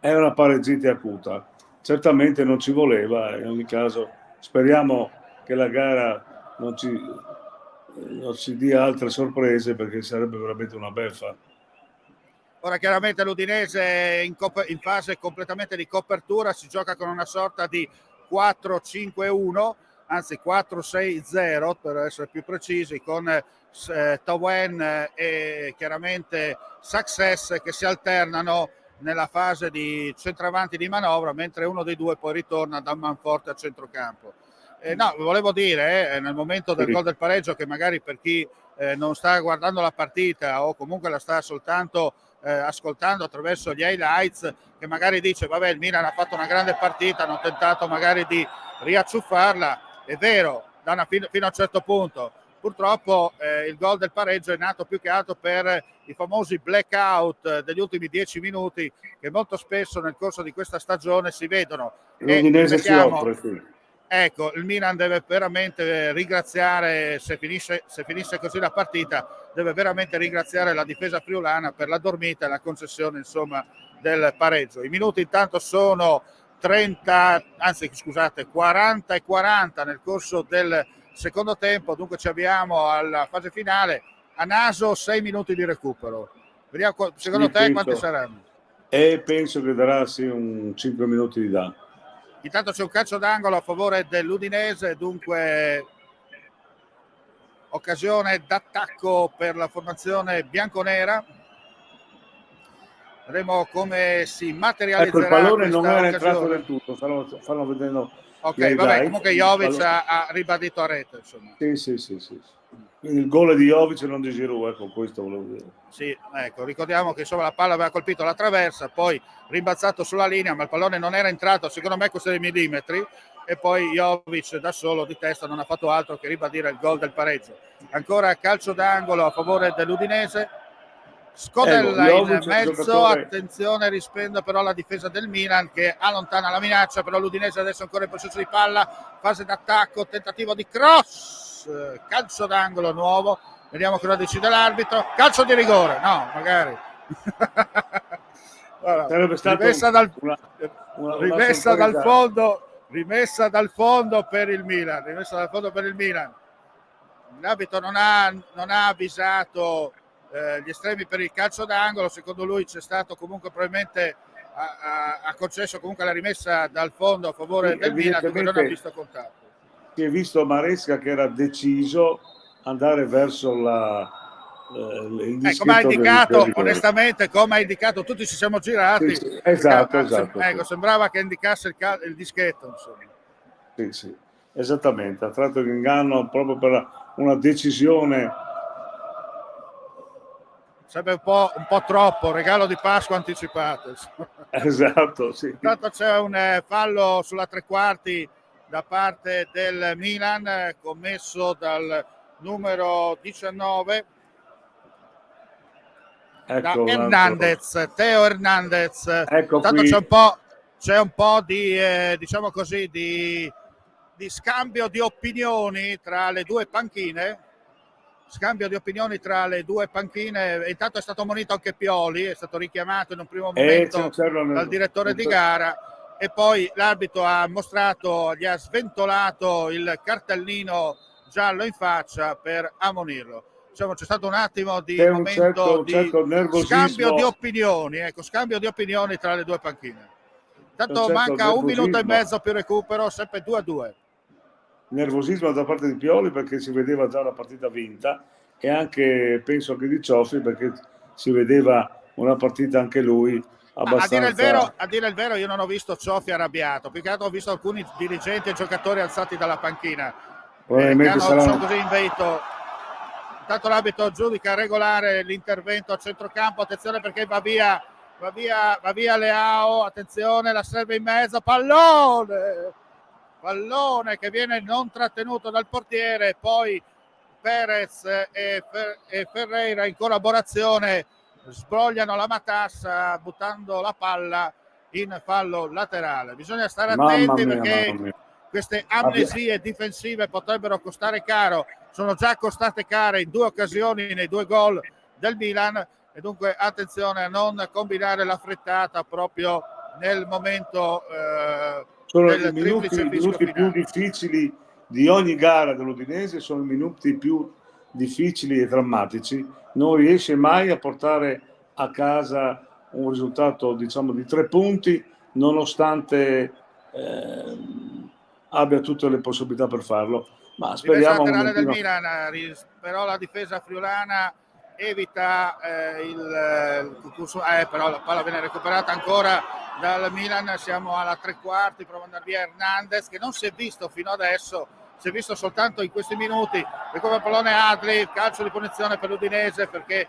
è una pareggita acuta. Certamente non ci voleva, in ogni caso speriamo che la gara non ci dia altre sorprese, perché sarebbe veramente una beffa. Ora chiaramente l'Udinese è in fase completamente di copertura, si gioca con una sorta di 4-5-1, anzi 4-6-0 per essere più precisi, con Tawen e chiaramente Success che si alternano nella fase di centravanti di manovra, mentre uno dei due poi ritorna da manforte a centrocampo. No, volevo dire, nel momento del gol del pareggio, che magari per chi non sta guardando la partita o comunque la sta soltanto ascoltando attraverso gli highlights, che magari dice vabbè, il Milan ha fatto una grande partita, hanno tentato magari di riacciuffarla, è vero, fino a un certo punto. Purtroppo il gol del pareggio è nato più che altro per i famosi blackout degli ultimi 10 minuti, che molto spesso nel corso di questa stagione si vedono. L'Udinese ci offre, sì. Ecco, il Milan deve veramente ringraziare, se finisse così la partita, deve veramente ringraziare la difesa friulana per la dormita e la concessione, insomma, del pareggio. I minuti intanto sono 40 e 40 nel corso del secondo tempo, dunque ci avviamo alla fase finale. A naso 6 minuti di recupero. Vediamo, secondo te quanti saranno? Penso che darà sì un 5 minuti di danno. Intanto c'è un calcio d'angolo a favore dell'Udinese, dunque occasione d'attacco per la formazione bianconera. Vedremo come si materializzerà. Ecco, il pallone non era occasione. entrato del tutto, stanno vedendo. Ok, vabbè, comunque Jovic ha ribadito a rete, insomma. Sì. Quindi il gol è di Jovic e non di Giroud, ecco, questo volevo dire. Sì, ecco, ricordiamo che insomma la palla aveva colpito la traversa, poi rimbalzato sulla linea, ma il pallone non era entrato, secondo me, questi millimetri, e poi Jovic da solo di testa non ha fatto altro che ribadire il gol del pareggio. Ancora calcio d'angolo a favore dell'Udinese. Scodella in mezzo, attenzione, rispende però la difesa del Milan che allontana la minaccia, però l'Udinese adesso ancora in possesso di palla, fase d'attacco, tentativo di cross, calcio d'angolo nuovo, vediamo cosa decide l'arbitro, calcio di rigore, no, magari. Allora, sarebbe stato rimessa dal fondo per il Milan, l'arbitro non ha avvisato gli estremi per il calcio d'angolo. Secondo lui c'è stato comunque, probabilmente ha concesso comunque la rimessa dal fondo a favore del Milan, che non ha visto contatto. Si è visto Maresca che era deciso andare verso il dischetto, come ha indicato, onestamente, come ha indicato, tutti ci siamo girati. Sì, esatto. Ecco, sembrava che indicasse il dischetto, insomma. Sì, esattamente, ha tratto l'inganno proprio per una decisione. Sarebbe un po' troppo, regalo di Pasqua anticipato. Esatto, sì. Intanto c'è un fallo sulla tre quarti da parte del Milan, commesso dal numero 19, da Hernandez, Teo Hernandez. Ecco, intanto c'è un po' di diciamo così di di scambio di opinioni tra le due panchine. Intanto è stato ammonito anche Pioli, è stato richiamato in un primo momento dal direttore di gara, e poi l'arbitro gli ha sventolato il cartellino giallo in faccia per ammonirlo. Diciamo, c'è stato un attimo di momento di scambio di opinioni, scambio di opinioni tra le due panchine. Intanto manca un minuto e mezzo più recupero, sempre 2-2. Nervosismo da parte di Pioli, perché si vedeva già la partita vinta, e anche penso che di Cioffi, perché si vedeva una partita anche lui abbastanza... A dire il vero, io non ho visto Cioffi arrabbiato, più che altro ho visto alcuni dirigenti e giocatori alzati dalla panchina probabilmente sono così inveito. Intanto l'arbitro giudica regolare l'intervento a centrocampo. Attenzione, perché va via Leao, attenzione, la serve in mezzo, pallone che viene non trattenuto dal portiere, poi Perez e Ferreira in collaborazione sbrogliano la matassa buttando la palla in fallo laterale. Bisogna stare attenti, perché queste amnesie difensive potrebbero costare caro, sono già costate care in 2 occasioni nei 2 gol del Milan, e dunque attenzione a non combinare la frittata proprio nel momento sono del i minuti triplice più difficili di ogni gara dell'Udinese, sono i minuti più difficili e drammatici. Non riesce mai a portare a casa un risultato, diciamo, di 3 punti, nonostante abbia tutte le possibilità per farlo. Ma speriamo laterale del Milan, però la difesa friulana evita però la palla viene recuperata ancora dal Milan. Siamo alla 3/4, prova ad andare via Hernandez, che non si è visto fino adesso, si è visto soltanto in questi minuti. Recupera il pallone Adli, calcio di punizione per l'Udinese, perché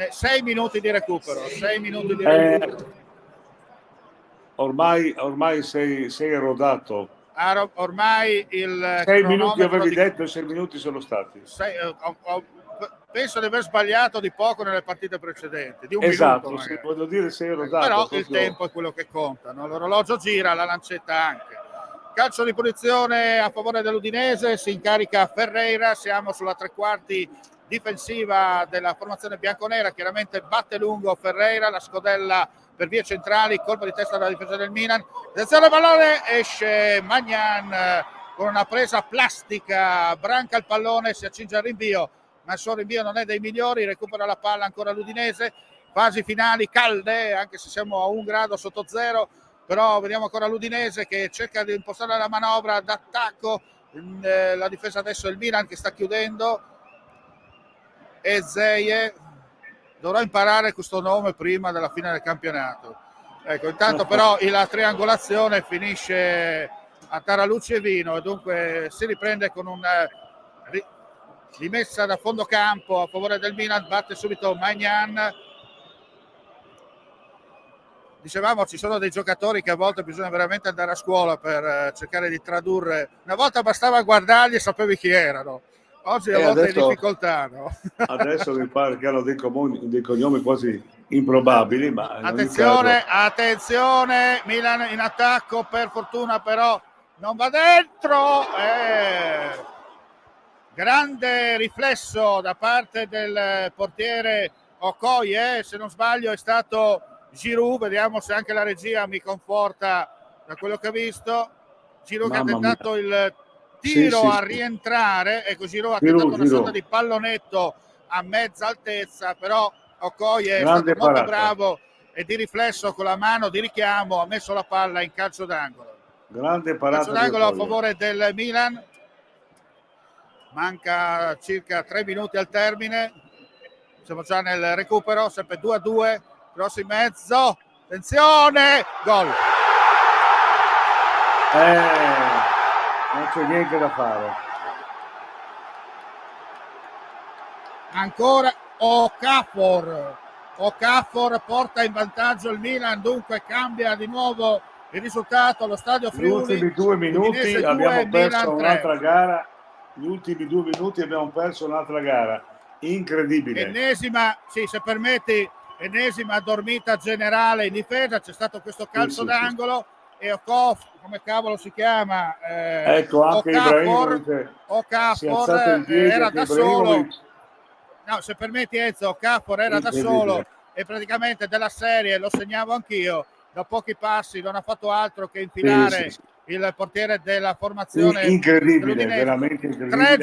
6 minuti di recupero, ormai sei rodato. Ormai il 6 minuti avevi detto, 6 minuti sono stati. Penso di aver sbagliato di poco nelle partite precedenti, di un esatto, minuto sì, voglio dire, sei rodato. Però proprio... il tempo è quello che conta, no? L'orologio gira, la lancetta anche. Calcio di punizione a favore dell'Udinese, si incarica Ferreira, siamo sulla 3/4 difensiva della formazione bianconera, chiaramente batte lungo Ferreira, la scodella per vie centrali, colpo di testa dalla difesa del Milan, attenzione al pallone, esce Magnan con una presa plastica, branca il pallone, si accinge al rinvio, ma il suo rinvio non è dei migliori, recupera la palla ancora l'Udinese, fasi finali calde, anche se siamo a 1 grado sotto zero, però vediamo ancora l'Udinese che cerca di impostare la manovra d'attacco, la difesa adesso è il Milan che sta chiudendo, e Zeie dovrà imparare questo nome prima della fine del campionato. Ecco, intanto però la triangolazione finisce a Taralucci e Vino, e dunque si riprende con un rimessa da fondo campo a favore del Milan, batte subito Magnan. Dicevamo, ci sono dei giocatori che a volte bisogna veramente andare a scuola per cercare di tradurre. Una volta bastava guardarli e sapevi chi erano. Oggi a volte adesso, è difficoltà, no? Adesso mi pare che hanno dei cognomi quasi improbabili, ma attenzione, Milan in attacco, per fortuna però non va dentro. Grande riflesso da parte del portiere Okoye, se non sbaglio è stato Giroud, vediamo se anche la regia mi conforta da quello che ho visto. Giroud che ha tentato il tiro a rientrare, ecco, Giroud ha tentato una sorta di pallonetto a mezza altezza, però Okoye è stato molto bravo e di riflesso con la mano di richiamo ha messo la palla in calcio d'angolo. Grande parata, calcio d'angolo a favore del Milan. Manca circa 3 minuti al termine, siamo già nel recupero, sempre 2-2, cross in mezzo, attenzione, gol. Non c'è niente da fare. Ancora Okafor porta in vantaggio il Milan, dunque cambia di nuovo il risultato allo stadio Friuli. Gli ultimi 2 minuti abbiamo perso un'altra gara. Gli ultimi 2 minuti abbiamo perso un'altra gara. Incredibile. Ennesima, sì, se permetti, ennesima dormita generale in difesa. C'è stato questo calcio d'angolo. e come cavolo si chiama? Ecco, anche Ibrahimovic si è alzato in piedi, era anche da solo. Ibrahimovic. No, se permetti Enzo, Okafor era da solo e praticamente della serie, lo segnavo anch'io, da pochi passi non ha fatto altro che infilare Sì. il portiere della formazione Incredibile, dell'Udinese. veramente incredibile.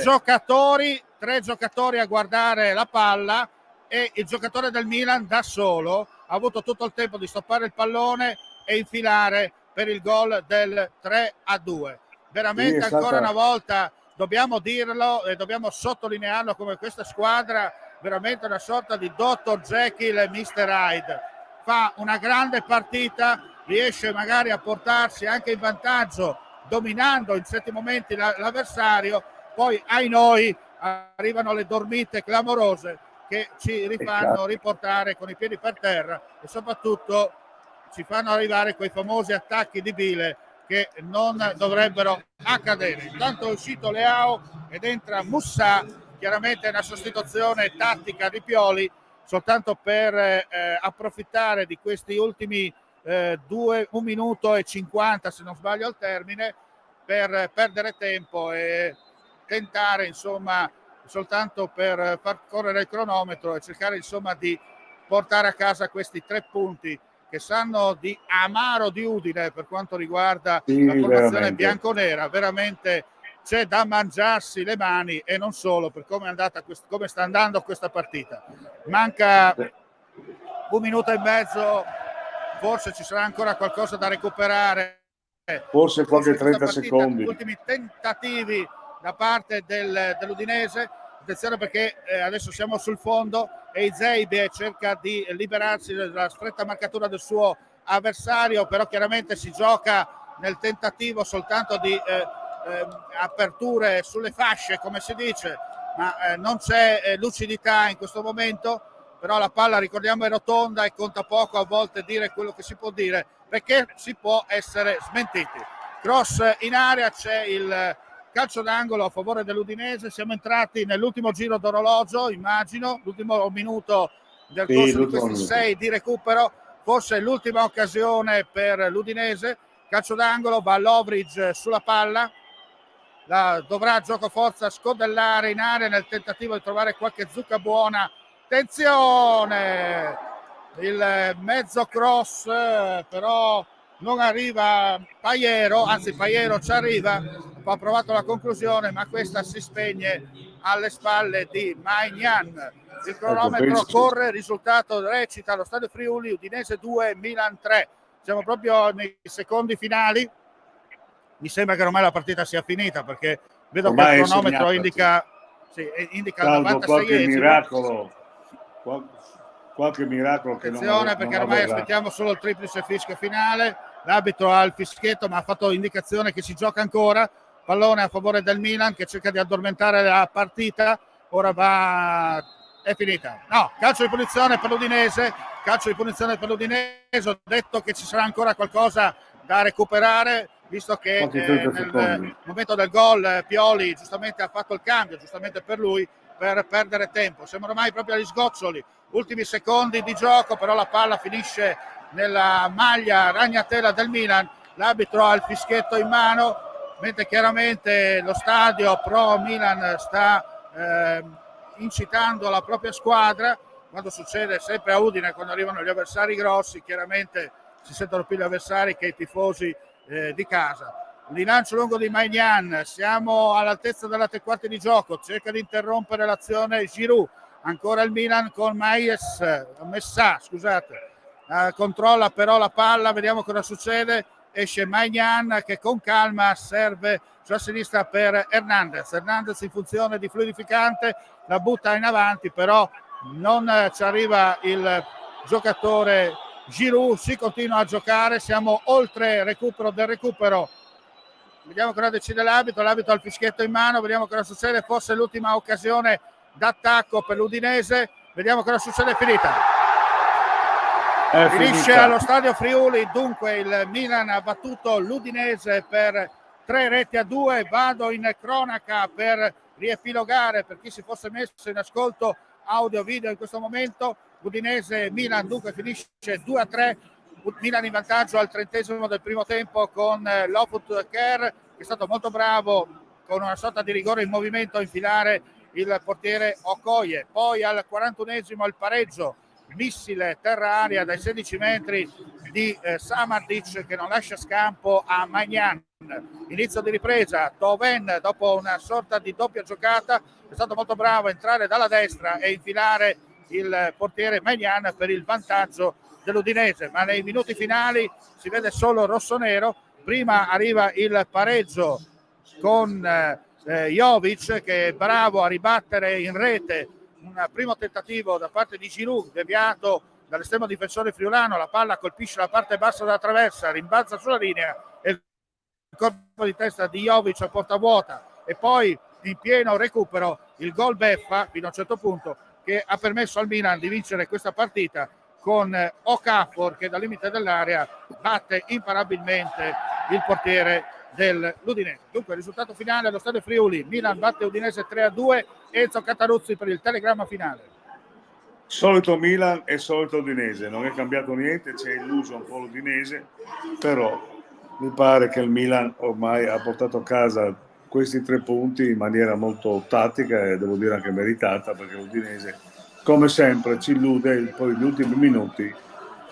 Tre giocatori a guardare la palla e il giocatore del Milan da solo ha avuto tutto il tempo di stoppare il pallone e infilare per il gol del 3-2. Veramente ancora una volta dobbiamo dirlo e dobbiamo sottolinearlo come questa squadra veramente una sorta di Dr. Jekyll e Mr. Hyde. Fa una grande partita, riesce magari a portarsi anche in vantaggio dominando in certi momenti l'avversario, poi ai noi arrivano le dormite clamorose che ci rifanno riportare con i piedi per terra e soprattutto ci fanno arrivare quei famosi attacchi di bile che non dovrebbero accadere. Intanto è uscito Leao ed entra Moussa, chiaramente una sostituzione tattica di Pioli soltanto per approfittare di questi ultimi 1 minuto e 50 se non sbaglio il termine per perdere tempo e tentare insomma soltanto per far correre il cronometro e cercare insomma di portare a casa questi 3 punti che sanno di amaro di Udine per quanto riguarda la formazione bianconera. Veramente c'è da mangiarsi le mani e non solo per come sta andando questa partita. Manca 1 minuto e mezzo, forse ci sarà ancora qualcosa da recuperare, forse qualche 30 secondi. Gli ultimi tentativi da parte dell'Udinese. Attenzione perché adesso siamo sul fondo e Izeibe cerca di liberarsi dalla stretta marcatura del suo avversario, però chiaramente si gioca nel tentativo soltanto di aperture sulle fasce, come si dice, ma non c'è lucidità in questo momento. Però la palla, ricordiamo, è rotonda e conta poco a volte dire quello che si può dire, perché si può essere smentiti. Cross in area, c'è il calcio d'angolo a favore dell'Udinese. Siamo entrati nell'ultimo giro d'orologio, immagino, l'ultimo minuto del corso di questi 6 di recupero, forse l'ultima occasione per l'Udinese. Calcio d'angolo, va Lovric sulla palla, dovrà gioco forza scodellare in area nel tentativo di trovare qualche zucca buona. Attenzione, il mezzo cross però non arriva Paiero, anzi Paiero ci arriva, ha provato la conclusione ma questa si spegne alle spalle di Maignan. Il cronometro corre, risultato recita allo Stadio Friuli, Udinese 2, Milan 3. Siamo proprio nei secondi finali, mi sembra che ormai la partita sia finita perché vedo ormai che il cronometro indica il 96esimo. Qualche miracolo. Attenzione perché ormai aspettiamo solo il triplice fischio finale. L'arbitro ha il fischietto ma ha fatto indicazione che si gioca ancora. Pallone a favore del Milan che cerca di addormentare la partita. Ora è finita. No, calcio di punizione per l'Udinese. Ho detto che ci sarà ancora qualcosa da recuperare, visto che nel momento del gol Pioli giustamente ha fatto il cambio, giustamente per lui, per perdere tempo. Siamo ormai proprio agli sgoccioli, ultimi secondi di gioco, però la palla finisce nella maglia ragnatela del Milan. L'arbitro ha il fischietto in mano, mentre chiaramente lo stadio pro Milan sta incitando la propria squadra. Quando succede sempre a Udine, quando arrivano gli avversari grossi, chiaramente si sentono più gli avversari che i tifosi di casa. Il lancio lungo di Maignan, siamo all'altezza della 3/4 di gioco, cerca di interrompere l'azione Giroud, ancora il Milan con Messà, controlla però la palla, vediamo cosa succede, esce Maignan che con calma serve sulla sinistra per Hernandez in funzione di fluidificante, la butta in avanti, però non ci arriva il giocatore Giroud, si continua a giocare, siamo oltre recupero del recupero. Vediamo cosa decide l'arbitro ha il fischietto in mano, vediamo cosa succede, forse l'ultima occasione d'attacco per l'Udinese, vediamo cosa succede, finisce allo Stadio Friuli, dunque il Milan ha battuto l'Udinese per 3-2. Vado in cronaca per riepilogare per chi si fosse messo in ascolto audio video in questo momento. Udinese Milan dunque finisce 2-3 Milan in vantaggio al 30° del primo tempo con Lofut Kerr, che è stato molto bravo con una sorta di rigore in movimento a infilare il portiere Okoye. Poi al 41° il pareggio, missile terra-aria dai 16 metri di Samardic, che non lascia scampo a Magnan. Inizio di ripresa, Toven dopo una sorta di doppia giocata è stato molto bravo a entrare dalla destra e infilare il portiere Magnan per il vantaggio dell'Udinese, ma nei minuti finali si vede solo rossonero. Prima arriva il pareggio con Jovic, che è bravo a ribattere in rete un primo tentativo da parte di Giroud, deviato dall'estremo difensore friulano, la palla colpisce la parte bassa della traversa, rimbalza sulla linea e il colpo di testa di Jovic a porta vuota, e poi in pieno recupero il gol beffa fino a un certo punto, che ha permesso al Milan di vincere questa partita, con Okafor che dal limite dell'area batte imparabilmente il portiere dell'Udinese. Dunque il risultato finale allo Stadio Friuli: Milan batte Udinese 3-2. Enzo Cataruzzi per il telegramma finale. Solito Milan e solito Udinese, non è cambiato niente, ci è illuso un po' l'Udinese, però mi pare che il Milan ormai ha portato a casa questi 3 punti in maniera molto tattica e devo dire anche meritata, perché l'Udinese come sempre ci illude e poi negli ultimi minuti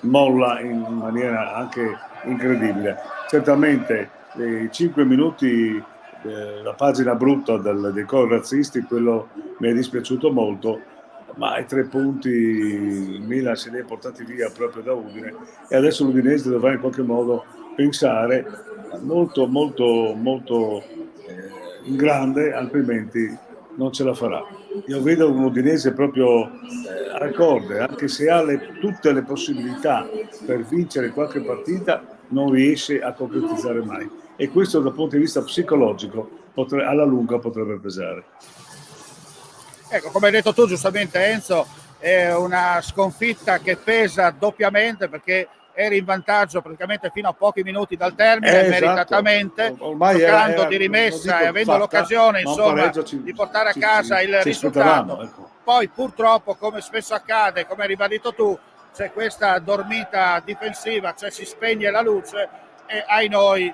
molla in maniera anche incredibile. Certamente i 5 minuti, la pagina brutta dei gol razzisti, quello mi è dispiaciuto molto, ma ai 3 punti il Milan se li è portati via proprio da Udine, e adesso l'Udinese dovrà in qualche modo pensare molto in grande, altrimenti non ce la farà. Io vedo un Udinese proprio a corde, anche se ha tutte le possibilità per vincere qualche partita, non riesce a concretizzare mai, e questo dal punto di vista psicologico alla lunga potrebbe pesare. Ecco, come hai detto tu giustamente Enzo, è una sconfitta che pesa doppiamente, perché eri in vantaggio praticamente fino a pochi minuti dal termine, meritatamente, ormai giocando era, di rimessa e avendo l'occasione insomma di portare a casa il risultato. Ecco. Poi purtroppo, come spesso accade, come hai ribadito tu, c'è questa dormita difensiva, cioè si spegne la luce e ai noi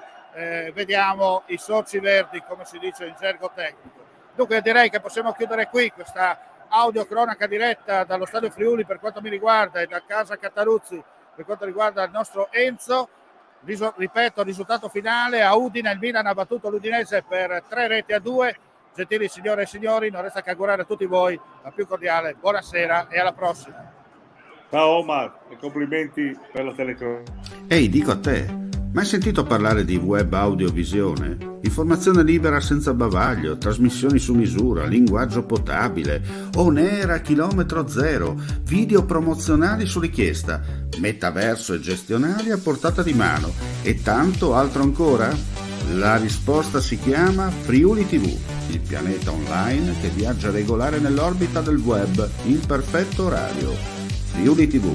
vediamo i sorci verdi, come si dice in gergo tecnico. Dunque direi che possiamo chiudere qui questa audiocronaca diretta dallo Stadio Friuli per quanto mi riguarda, e da casa Cataruzzi per quanto riguarda il nostro Enzo. Ripeto, risultato finale: a Udine il Milan ha battuto l'Udinese per 3-2. Gentili signore e signori, non resta che augurare a tutti voi la più cordiale buonasera e alla prossima. Ciao Omar, e complimenti per la telecronaca. Ehi, dico a te, mai sentito parlare di web audiovisione? Informazione libera senza bavaglio, trasmissioni su misura, linguaggio potabile, on air a chilometro zero, video promozionali su richiesta, metaverso e gestionali a portata di mano e tanto altro ancora? La risposta si chiama Friuli TV, il pianeta online che viaggia regolare nell'orbita del web in perfetto orario. Friuli TV,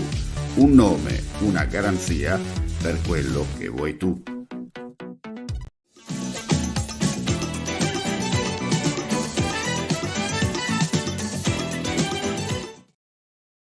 un nome, una garanzia per quello che vuoi tu.